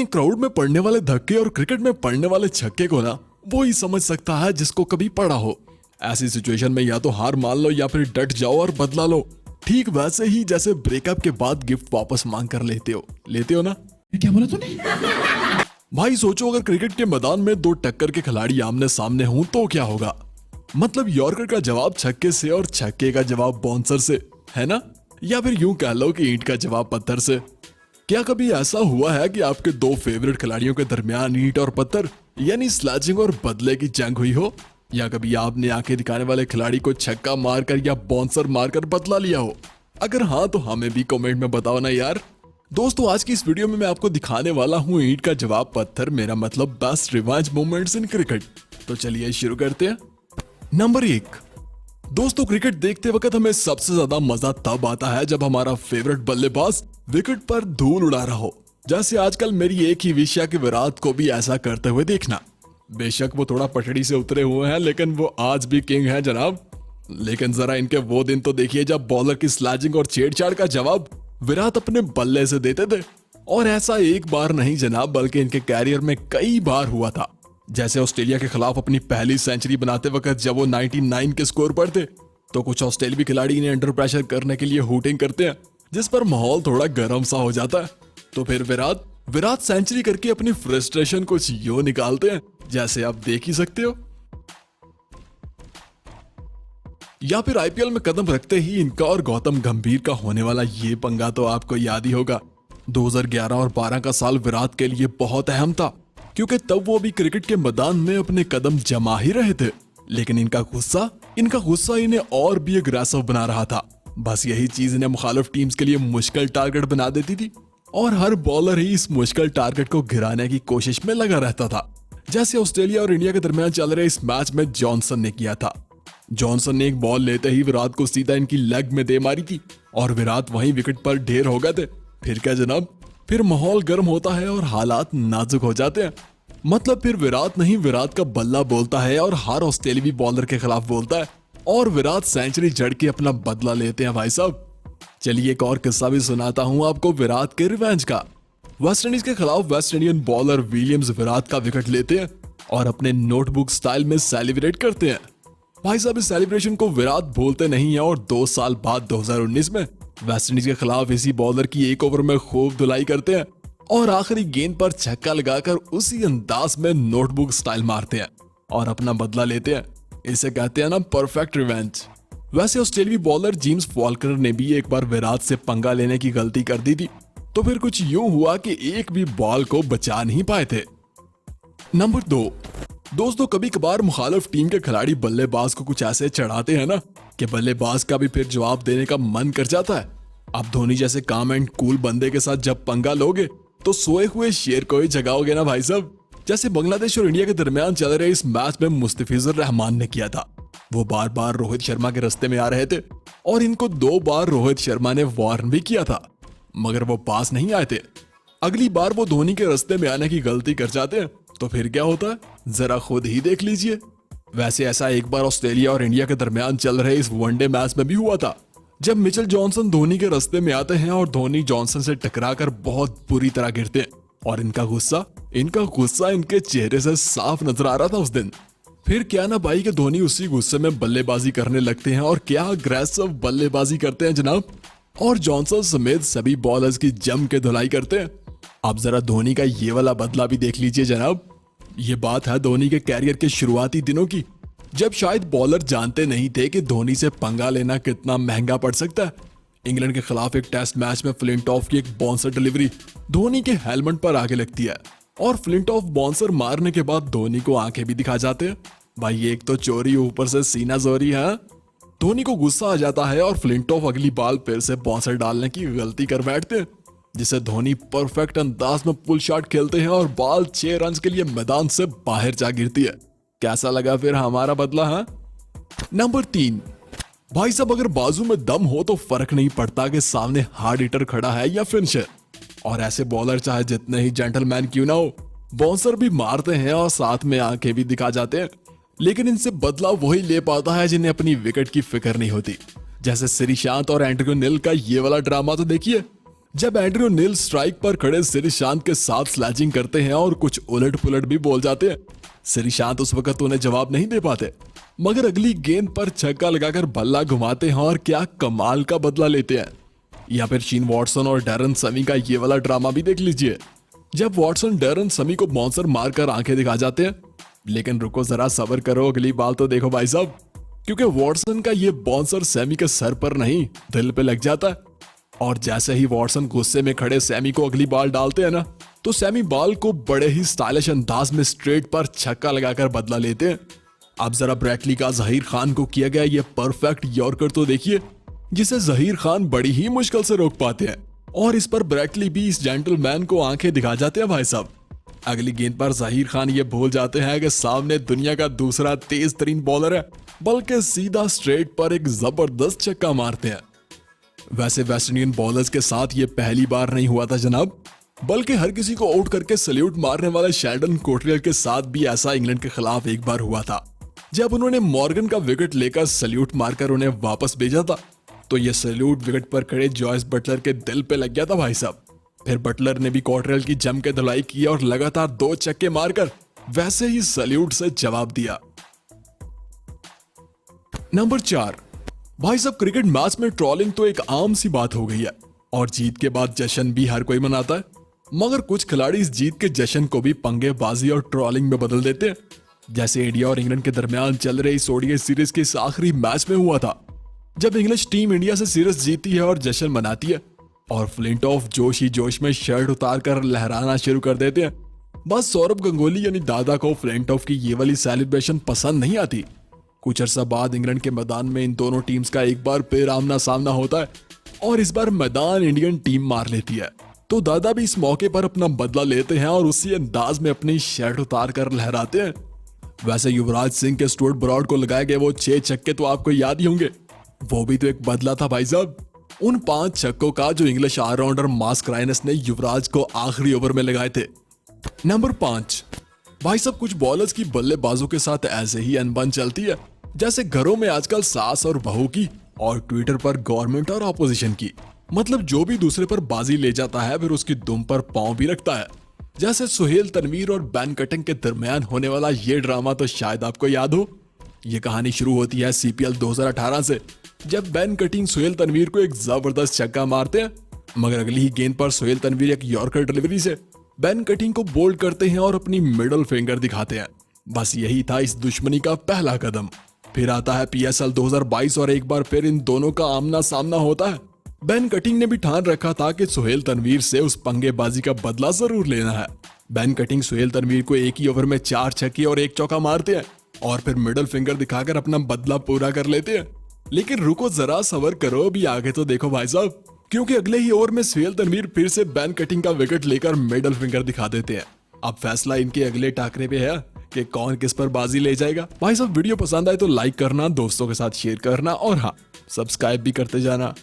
लेकिन क्राउड में पड़ने वाले धक्के और क्रिकेट में पड़ने वाले छक्के को ना वो ही समझ सकता है जिसको कभी पड़ा हो। ऐसी सिचुएशन में या तो हार मान लो या फिर डट जाओ और बदला लो। ठीक वैसे ही जैसे ब्रेकअप के बाद गिफ्ट वापस मांग कर लेते हो ना। क्या बोला तूने? भाई सोचो अगर क्रिकेट के मैदान में दो टक्कर के खिलाड़ी आमने सामने हों तो क्या होगा। मतलब यॉर्कर का जवाब छक्के से और छक्के का जवाब बाउंसर से, है ना। या फिर यूं कह लो कि ईंट का जवाब पत्थर से। क्या कभी ऐसा हुआ है कि आपके दो फेवरेट खिलाड़ियों के दरमियान ईंट और पत्थर यानी स्लैजिंग और बदले की जंग हुई हो? या कभी आपने आंखें दिखाने वाले खिलाड़ी को छक्का मारकर या बाउंसर मारकर बदला लिया हो? अगर हाँ तो हमें भी कमेंट में बताओ ना यार। दोस्तों आज की इस वीडियो में मैं आपको दिखाने वाला हूँ ईंट का जवाब पत्थर, मेरा मतलब best revenge moments in cricket. तो चलिए शुरू करते हैं। नंबर 1। दोस्तों क्रिकेट देखते वक्त हमें सबसे ज्यादा मजा तब आता है जब हमारा फेवरेट बल्लेबाज विकेट पर धूल उड़ा रहा हो। जैसे आजकल मेरी एक ही विश है कि विराट को भी ऐसा करते हुए देखना। बेशक वो थोड़ा पटड़ी से उतरे हुए हैं लेकिन वो आज भी किंग है जनाब। लेकिन जरा इनके वो दिन तो देखिए जब बॉलर की स्लैजिंग और छेड़छाड़ का जवाब विराट अपने बल्ले से देते थे। और ऐसा एक बार नहीं जनाब बल्कि इनके कैरियर में कई बार हुआ था। जैसे ऑस्ट्रेलिया के खिलाफ अपनी पहली सेंचुरी बनाते वक्त जब वो 99 के स्कोर पर थे तो कुछ ऑस्ट्रेलियावी खिलाड़ी इन्हें अंडर प्रेशर करने के लिए हूटिंग करते हैं जिस पर माहौल थोड़ा गर्म सा हो जाता है। तो फिर विराट सेंचुरी करके अपनी फ्रस्ट्रेशन कुछ यूं निकालते हैं जैसे आप देख ही सकते हो। या फिर आईपीएल में कदम रखते ही इनका और गौतम गंभीर का होने वाला ये पंगा तो आपको याद ही होगा। 2011 और 12 का साल विराट के लिए बहुत अहम था क्योंकि तब वो भी क्रिकेट के मैदान में अपने कदम जमा ही रहे थे। लेकिन इनका गुस्सा इन्हें और भी अग्रेसिव बना रहा था। बस यही चीज इन्हें मुखालिफ टीम्स के लिए मुश्किल टारगेट बना देती थी और हर बॉलर ही इस मुश्किल टारगेट को गिराने की कोशिश में लगा रहता था। जैसे ऑस्ट्रेलिया और इंडिया के दरमियान चल रहे इस मैच में जॉनसन ने किया था। जॉनसन ने एक बॉल लेते ही विराट को सीधा इनकी लेग में दे मारी थी और विराट वहीं विकेट पर ढेर हो गए थे। फिर क्या जनाब, फिर माहौल गर्म होता है और हालात नाजुक हो जाते हैं। मतलब फिर विराट नहीं विराट का बल्ला बोलता है और हर ऑस्ट्रेलियावी बॉलर के खिलाफ बोलता है और विराट सेंचुरी जड़ के अपना बदला लेते हैं भाई साहब। चलिए एक और किस्सा भी सुनाता हूं आपको विराट के रिवेंज का। वेस्ट इंडीज के खिलाफ West Indian bowler Williams Virat का विकेट लेते हैं और अपने नोटबुक स्टाइल में सेलिब्रेट करते हैं। भाई साहब इस सेलिब्रेशन को विराट भूलते नहीं है और 2 साल बाद 2019 में वेस्ट इंडीज के खिलाफ इसी बॉलर की एक ओवर में खूब धुलाई करते हैं और आखिरी गेंद पर छक्का लगाकर उसी अंदाज में नोटबुक स्टाइल मारते हैं और अपना बदला लेते हैं। इसे कहते हैं ना परफेक्ट रिवेंज। वैसे ऑस्ट्रेलियावी बॉलर जेम्स फॉल्कनर ने भी एक बार विराट से पंगा लेने की गलती कर दी थी तो फिर कुछ यूं हुआ कि एक भी बॉल को बचा नहीं पाए थे। नंबर 2। दोस्तों कभी कभार मुखालिफ टीम के खिलाड़ी बल्लेबाज को कुछ ऐसे चढ़ाते हैं ना कि बल्लेबाज का भी फिर जवाब देने का मन कर जाता है। अब धोनी जैसे काम एंड कूल बंदे के साथ जब पंगा लोगे तो सोए हुए शेर को ही जगाओगे ना भाई साहब। जैसे बांग्लादेश और इंडिया के दरमियान चल रहे इस मैच में मुस्तफिजुर रहमान ने किया था। वो बार बार रोहित शर्मा के रास्ते में आ रहे थे और इनको 2 बार रोहित शर्मा ने वार्न भी किया था मगर वो पास नहीं आए थे। अगली बार वो धोनी के रास्ते में आने की गलती कर जाते हैं तो फिर क्या होता है जरा खुद ही देख लीजिए। वैसे ऐसा एक बार ऑस्ट्रेलिया और इंडिया के दरमियान चल रहे इस वनडे मैच में भी हुआ था जब मिचेल जॉनसन धोनी के रास्ते में आते हैं और धोनी जॉनसन से टकराकर बहुत बुरी तरह गिरते हैं और इनका गुस्सा इनके चेहरे से साफ नजर आ रहा था उस दिन। फिर क्या ना भाई कि धोनी उसी गुस्से में बल्लेबाजी करने लगते हैं और क्या अग्रेसिव बल्लेबाजी करते हैं जनाब और जॉनसन समेत सभी बॉलर्स की जम के धुलाई करते हैं। अब जरा धोनी का ये वाला बदला भी देख लीजिए जनाब। ये बात है धोनी के कैरियर के शुरुआती दिनों की जब शायद बॉलर जानते नहीं थे कि धोनी से पंगा लेना कितना महंगा पड़ सकता है। इंग्लैंड के खिलाफ एक टेस्ट मैच में फ्लिंटॉफ की एक बाउंसर डिलीवरी धोनी के हेलमेट पर आगे लगती है और फ्लिंटॉफ बाउंसर मारने के बाद धोनी को आंखें भी दिखा जाते हैं। भाई एक तो चोरी ऊपर से सीना जोरी है। धोनी को गुस्सा आ जाता है और फ्लिंटॉफ अगली बाल फिर से बाउंसर डालने की गलती कर बैठते हैं जिसे धोनी परफेक्ट अंदाज में पुल शॉट खेलते हैं और बॉल 6 रन के लिए मैदान से बाहर जा गिरती है। कैसा लगा फिर हमारा बदला है? नंबर 3। भाई साहब अगर बाजू में दम हो तो फर्क नहीं पड़ता कि सामने हार्ड हिटर खड़ा है या फिनिशर। और ऐसे बॉलर चाहे जितने ही जेंटलमैन क्यों ना हो बाउंसर भी मारते हैं और साथ में आंखें भी दिखा जाते हैं। लेकिन इनसे बदला वही ले पाता है जिन्हें अपनी विकेट की फिक्र नहीं होती। जैसे श्रीशांत और एंड्रयू नील का ये वाला ड्रामा तो देखिए। जब एंड्रयू नील स्ट्राइक पर खड़े श्रीशांत के साथ स्लैजिंग करते हैं और कुछ उलट पुलट भी बोल जाते हैं। श्रीशांत उस वक्त उन्हें जवाब नहीं दे पाते, मगर अगली गेंद पर छक्का लगाकर बल्ला घुमाते हैं और क्या कमाल का बदला लेते हैं। या फिर शीन वॉटसन और डैरन समी का ये वाला ड्रामा भी देख लीजिए, जब वॉटसन डैरन समी को बाउंसर मारकर आंखें दिखा जाते हैं। लेकिन रुको जरा, सब्र करो, अगली बाल तो देखो भाई साहब, क्योंकि वॉटसन का ये बाउंसर सैमी के सर पर नहीं दिल पे लग जाता है। और जैसे ही वॉटसन गुस्से में खड़े सैमी को अगली बॉल डालते हैं ना, तो सैमी बॉल को बड़े ही स्टाइलिश अंदाज में स्ट्रेट पर छक्का लगाकर बदला लेते हैं। अब जरा ब्रैटली का जहीर खान को किया गया ये परफेक्ट यॉर्कर तो देखिए, जिसे जहीर खान बड़ी ही मुश्किल से रोक पाते हैं। और इस पर ब्रैटली भी इस जेंटलमैन को आंखें दिखा जाते हैं भाई साहब। अगली गेंद पर जहीर खान ये भूल जाते हैं कि सामने दुनिया का दूसरा तेज तरीन बॉलर है, बल्कि सीधा स्ट्रेट पर एक जबरदस्त छक्का मारते हैं। वैसे वेस्ट इंडियन बॉलर्स के साथ ये पहली बार नहीं हुआ था जनाब, बल्कि हर किसी को आउट करके सैल्यूट मारने वाले शेल्डन कोटरेल के साथ भी ऐसा इंग्लैंड के खिलाफ एक बार हुआ था, जब उन्होंने मॉर्गन का विकेट लेकर सैल्यूट मारकर उन्हें वापस भेजा था। तो ये सैल्यूट विकेट पर खड़े जॉयस बटलर के दिल पे लग गया था भाई साहब। फिर बटलर ने भी कोटरेल की जम के धुलाई की और लगातार 2 छक्के मारकर वैसे ही सैल्यूट से जवाब दिया। नंबर 4, भाई साहब क्रिकेट मैच में ट्रोलिंग तो एक आम सी बात हो गई है और जीत के बाद जश्न भी हर कोई मनाता है, मगर कुछ खिलाड़ी इस जीत के जश्न को भी पंगेबाजी और ट्रोलिंग में बदल देते हैं। जैसे इंडिया और इंग्लैंड के दरमियान चल रही इस ओडीआई सीरीज के इस आखिरी मैच में हुआ था, जब इंग्लिश टीम इंडिया से सीरीज जीती है और जश्न मनाती है और फ्लिंटॉफ जोश ही जोश में शर्ट उतार कर लहराना शुरू कर देते हैं। बस सौरभ गंगोली यानी दादा को फ्लिंटॉफ की ये वाली सेलिब्रेशन पसंद नहीं आती। कुछ अर्सा बाद इंग्लैंड के मैदान में इन दोनों टीम्स का एक बार फिर आमना सामना होता है और इस बार मैदान इंडियन टीम मार लेती है। तो दादा भी इस मौके पर अपना बदला लेते हैं और उसी अंदाज में अपनी शर्ट उतार कर लहराते हैं। वैसे युवराज सिंह के स्टुअर्ट ब्रॉड को लगाए गए वो 6 छक्के तो आपको याद ही होंगे, वो भी तो एक बदला था भाई साहब उन 5 छक्कों का जो इंग्लिश ऑलराउंडर मास्क रायनस ने युवराज को आखिरी ओवर में लगाए थे। नंबर 5, भाई साहब कुछ बॉलर्स की बल्लेबाजों के साथ ऐसे ही अनबन चलती है, जैसे घरों में आजकल सास और बहू की और ट्विटर पर गवर्नमेंट और ऑपोजिशन की। मतलब जो भी दूसरे पर बाजी ले जाता है फिर उसकी दुम पर पांव भी रखता है। जैसे सुहेल तनवीर और बैन कटिंग के दरमियान होने वाला ये ड्रामा तो शायद आपको याद हो। ये कहानी शुरू होती है सीपीएल 2018 से, जब बैन कटिंग सुहेल तनवीर को एक जबरदस्त छक्का मारते हैं, मगर अगली ही गेंद पर सुहेल तनवीर एक यॉर्कर डिलीवरी से बैन कटिंग को बोल्ड करते हैं और अपनी मिडल फिंगर दिखाते हैं। बस यही था इस दुश्मनी का पहला कदम। फिर आता है पीएसएल 2022 और एक बार फिर इन दोनों का आमना सामना होता है। बैन कटिंग ने भी ठान रखा था कि सुहेल तनवीर से उस पंगेबाजी का बदला जरूर लेना है। बैन कटिंग सुहेल तनवीर को एक ही ओवर में 4 छक्के और 1 चौका मारते हैं और फिर मिडल फिंगर दिखाकर अपना बदला पूरा कर लेते हैं। लेकिन रुको जरा, सबर करो, अभी आगे तो देखो भाई साहब, क्योंकि अगले ही ओवर में सुहेल तनवीर फिर से बैन कटिंग का विकेट लेकर मिडल फिंगर दिखा देते हैं। अब फैसला इनके अगले टाकरे पे है कि कौन किस पर बाजी ले जाएगा। भाई साहब वीडियो पसंद आए तो लाइक करना, दोस्तों के साथ शेयर करना और हाँ, सब्सक्राइब भी करते जाना।